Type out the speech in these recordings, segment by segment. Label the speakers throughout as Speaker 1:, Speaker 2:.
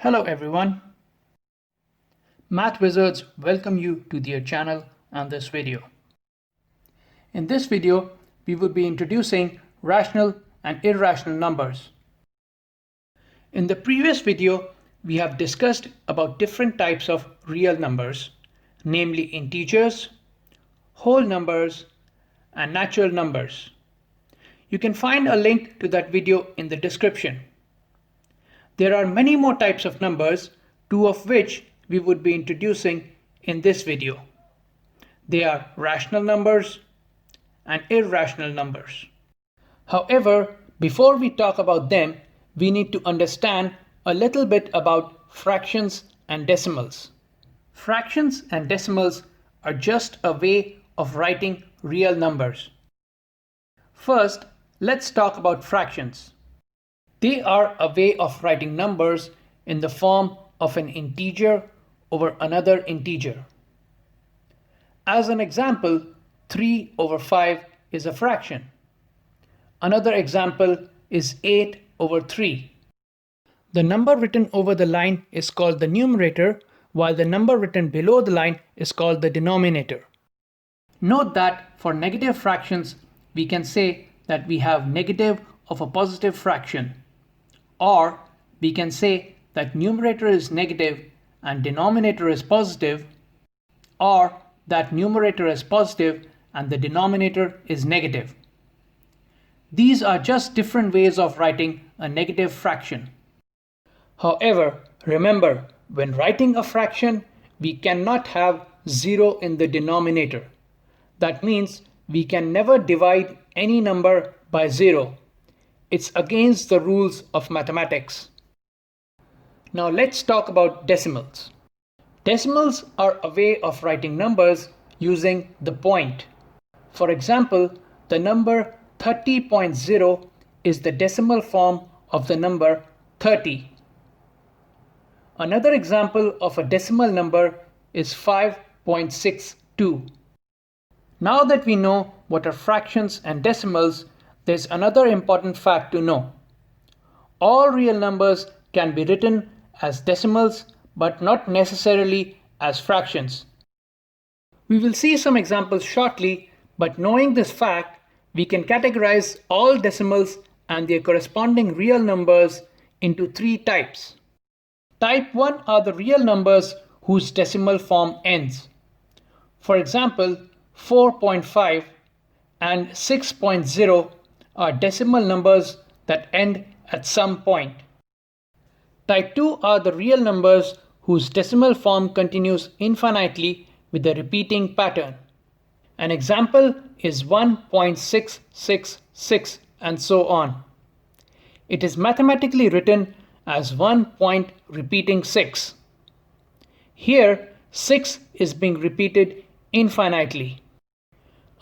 Speaker 1: Hello everyone. Math Wizards welcome you to their channel and this video. In this video, we will be introducing rational and irrational numbers. In the previous video, we have discussed about different types of real numbers, namely integers, whole numbers, and natural numbers. You can find a link to that video in the description. There are many more types of numbers, two of which we would be introducing in this video. They are rational numbers and irrational numbers. However, before we talk about them, we need to understand a little bit about fractions and decimals. Fractions and decimals are just a way of writing real numbers. First, let's talk about fractions. They are a way of writing numbers in the form of an integer over another integer. As an example, 3 over 5 is a fraction. Another example is 8 over 3. The number written over the line is called the numerator, while the number written below the line is called the denominator. Note that for negative fractions, we can say that we have negative of a positive fraction, or we can say that numerator is negative and denominator is positive, or that numerator is positive and the denominator is negative. These are just different ways of writing a negative fraction. However, remember, when writing a fraction, we cannot have 0 in the denominator. That means we can never divide any number by 0. It's against the rules of mathematics. Now let's talk about decimals. Decimals are a way of writing numbers using the point. For example, the number 30.0 is the decimal form of the number 30. Another example of a decimal number is 5.62. Now that we know what are fractions and decimals, there's another important fact to know. All real numbers can be written as decimals, but not necessarily as fractions. We will see some examples shortly, but knowing this fact, we can categorize all decimals and their corresponding real numbers into 3 types. Type 1 are the real numbers whose decimal form ends. For example, 4.5 and 6.0 are decimal numbers that end at some point. Type 2 are the real numbers whose decimal form continues infinitely with a repeating pattern. An example is 1.666 and so on. It is mathematically written as 1 point repeating 6. Here, 6 is being repeated infinitely.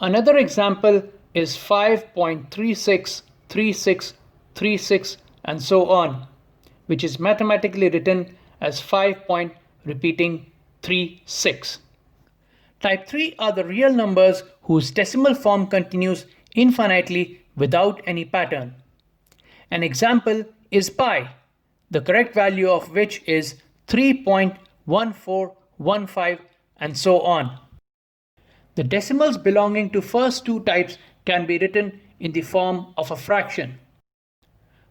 Speaker 1: Another example is 5.363636 and so on, which is mathematically written as 5 point repeating 36. Type 3 are the real numbers whose decimal form continues infinitely without any pattern. An example is pi, the correct value of which is 3.1415 and so on. The decimals belonging to first 2 types can be written in the form of a fraction.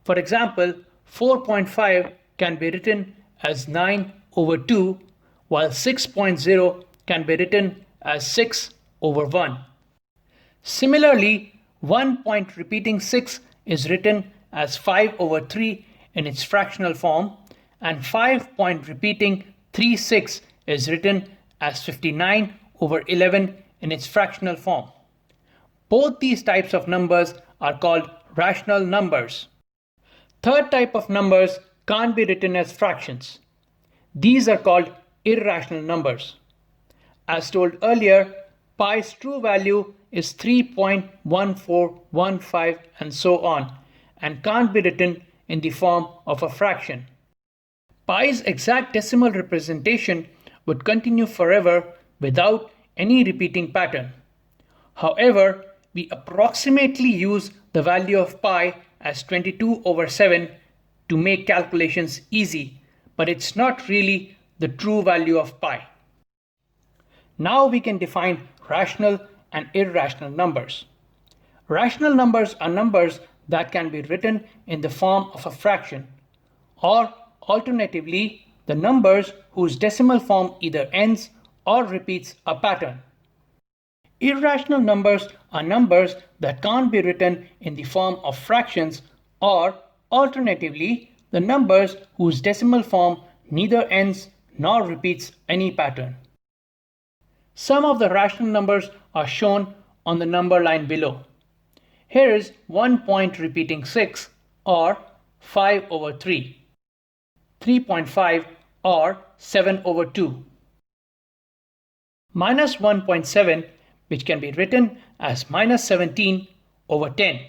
Speaker 1: For example, 4.5 can be written as 9 over 2, while 6.0 can be written as 6 over 1. Similarly, 1 point repeating 6 is written as 5 over 3 in its fractional form, and 5 point repeating 36 is written as 59 over 11 in its fractional form. Both these types of numbers are called rational numbers. Third type of numbers can't be written as fractions. These are called irrational numbers. As told earlier, pi's true value is 3.1415 and so on, and can't be written in the form of a fraction. Pi's exact decimal representation would continue forever without any repeating pattern. However, we approximately use the value of pi as 22 over 7 to make calculations easy, but it's not really the true value of pi. Now we can define rational and irrational numbers. Rational numbers are numbers that can be written in the form of a fraction, or alternatively, the numbers whose decimal form either ends or repeats a pattern. Irrational numbers are numbers that can't be written in the form of fractions, or alternatively, the numbers whose decimal form neither ends nor repeats any pattern. Some of the rational numbers are shown on the number line below. Here is 1 point repeating 6 or 5 over 3, 3.5 or 7 over 2, minus 1.7, which can be written as minus 17 over 10.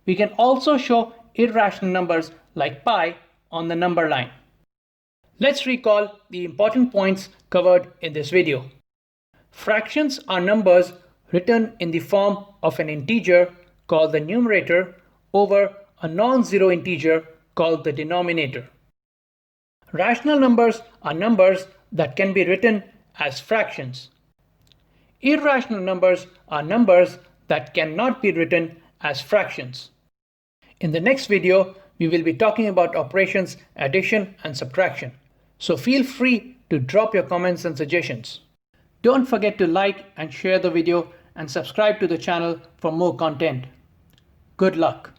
Speaker 1: We can also show irrational numbers like pi on the number line. Let's recall the important points covered in this video. Fractions are numbers written in the form of an integer called the numerator over a non-zero integer called the denominator. Rational numbers are numbers that can be written as fractions. Irrational numbers are numbers that cannot be written as fractions. In the next video, we will be talking about operations, addition and subtraction. So feel free to drop your comments and suggestions. Don't forget to like and share the video and subscribe to the channel for more content. Good luck.